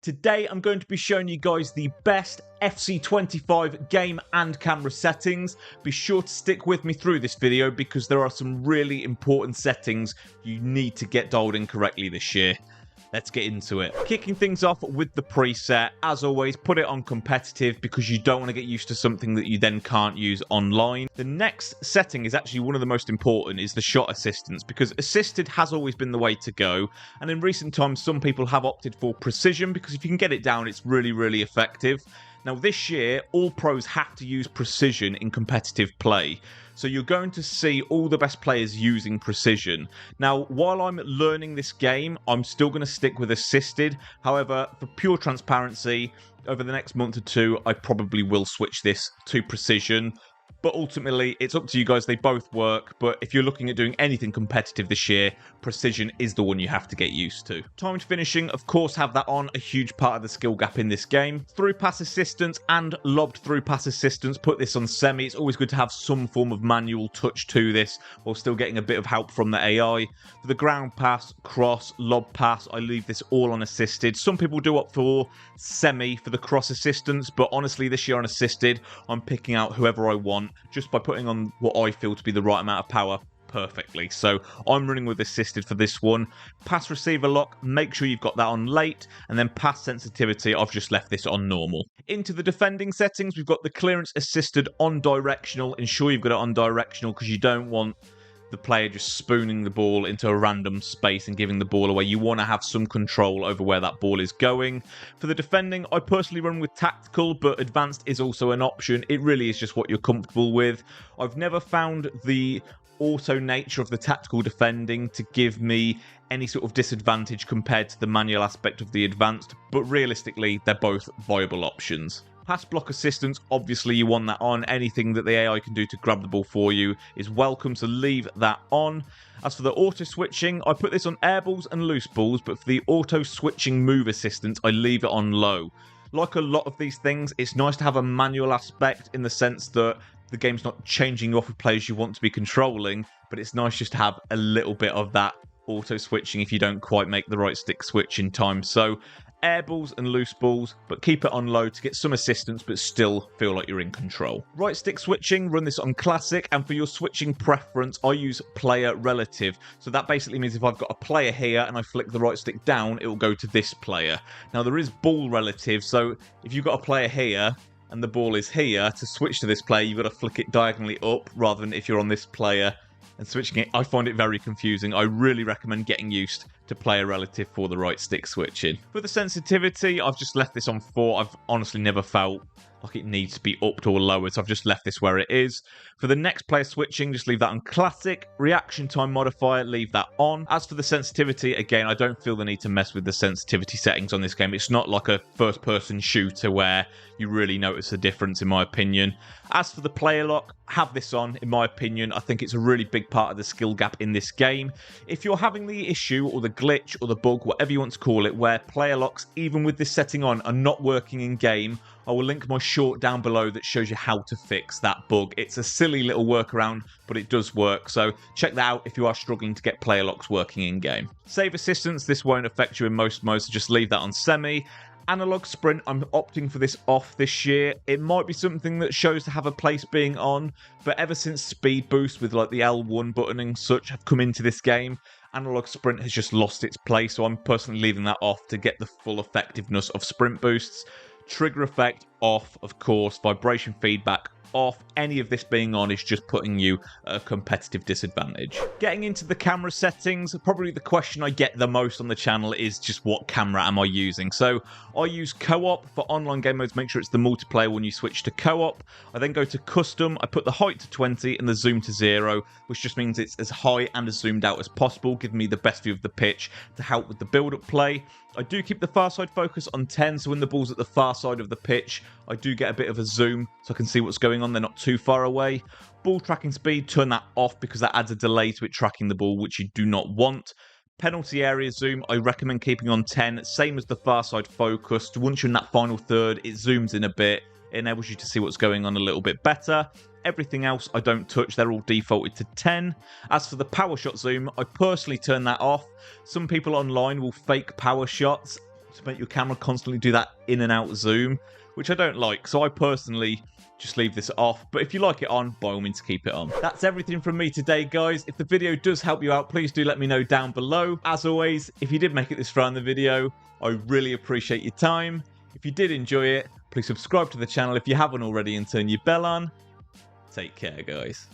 Today I'm going to be showing you guys the best FC25 game and camera settings. Be sure to stick with me through this video because there are some really important settings you need to get dialed in correctly this year. Let's get into it. Kicking things off with the preset. As always, put it on competitive because you don't want to get used to something that you then can't use online. The next setting is actually one of the most important, is the shot assistance, because assisted has always been the way to go. And in recent times, some people have opted for precision because if you can get it down, it's really effective. Now this year, all pros have to use precision in competitive play. So you're going to see all the best players using precision. Now, while I'm learning this game, I'm still going to stick with assisted. However, for pure transparency, over the next month or two, I probably will switch this to precision. But ultimately, it's up to you guys. They both work. But if you're looking at doing anything competitive this year, precision is the one you have to get used to. Timed finishing, of course, have that on. A huge part of the skill gap in this game. Through pass assistance and lobbed through pass assistance. Put this on semi. It's always good to have some form of manual touch to this while still getting a bit of help from the AI. For the ground pass, cross, lob pass, I leave this all on assisted. Some people do opt for semi for the cross assistance. But honestly, this year on assisted, I'm picking out whoever I want, just by putting on what I feel to be the right amount of power perfectly. So I'm running with assisted for this one. Pass receiver lock, make sure you've got that on late, and then pass sensitivity, I've just left this on normal. Into the defending settings, we've got the clearance assisted on directional. Ensure you've got it on directional because you don't want the player just spooning the ball into a random space and giving the ball away. You want to have some control over where that ball is going. For the defending, I personally run with tactical, but advanced is also an option. It really is just what you're comfortable with. I've never found the auto nature of the tactical defending to give me any sort of disadvantage compared to the manual aspect of the advanced, but realistically, they're both viable options. Pass block assistance, obviously you want that on. Anything that the AI can do to grab the ball for you is welcome, so leave that on. As for the auto switching, I put this on air balls and loose balls, but for the auto switching move assistance, I leave it on low. Like a lot of these things, it's nice to have a manual aspect in the sense that the game's not changing you off with players you want to be controlling, but it's nice just to have a little bit of that auto switching if you don't quite make the right stick switch in time. So air balls and loose balls, but keep it on low to get some assistance but still feel like you're in control. Right stick switching, run this on classic, and for your switching preference, I use player relative. So that basically means if I've got a player here and I flick the right stick down, it will go to this player. Now there is ball relative, so if you've got a player here and the ball is here, to switch to this player, you've got to flick it diagonally up rather than if you're on this player and switching it. I find it very confusing. I really recommend getting used to player relative for the right stick switching. For the sensitivity, I've just left this on 4. I've honestly never felt like it needs to be upped or lowered, so I've just left this where it is. For the next player switching, just leave that on classic. Reaction time modifier, leave that on. As for the sensitivity, again, I don't feel the need to mess with the sensitivity settings on this game. It's not like a first-person shooter where you really notice a difference, in my opinion. As for the player lock, have this on, in my opinion. I think it's a really big part of the skill gap in this game. If you're having the issue or the glitch or the bug, whatever you want to call it, where player locks, even with this setting on, are not working in game, I will link my short down below that shows you how to fix that bug. It's a silly little workaround, but it does work, so check that out if you are struggling to get player locks working in game. Save assistance, this won't affect you in most modes, so just leave that on semi. Analog sprint, I'm opting for this off this year. It might be something that shows to have a place being on, but ever since speed boost with like the L1 button and such have come into this game, analog sprint has just lost its place, so I'm personally leaving that off to get the full effectiveness of sprint boosts. Trigger effect off, of course. Vibration feedback off. Any of this being on is just putting you at a competitive disadvantage. Getting into the camera settings, probably the question I get the most on the channel is just what camera am I using? So I use co-op for online game modes. Make sure it's the multiplayer when you switch to co-op. I then go to custom. I put the height to 20 and the zoom to 0, which just means it's as high and as zoomed out as possible, giving me the best view of the pitch to help with the build-up play. I do keep the far side focus on 10, so when the ball's at the far side of the pitch, I do get a bit of a zoom so I can see what's going on. They're not too far away. Ball tracking speed, turn that off because that adds a delay to it tracking the ball, which you do not want. Penalty area zoom, I recommend keeping on 10, same as the far side focus. Once you're in that final third, it zooms in a bit. It enables you to see what's going on a little bit better. Everything else I don't touch, they're all defaulted to 10. As for the power shot zoom, I personally turn that off. Some people online will fake power shots. to make your camera constantly do that in and out zoom, which I don't like. So I personally just leave this off. But if you like it on, by all means keep it on. That's everything from me today, guys. If the video does help you out, please do let me know down below. As always, if you did make it this far in the video, I really appreciate your time. If you did enjoy it, please subscribe to the channel if you haven't already and turn your bell on. Take care, guys.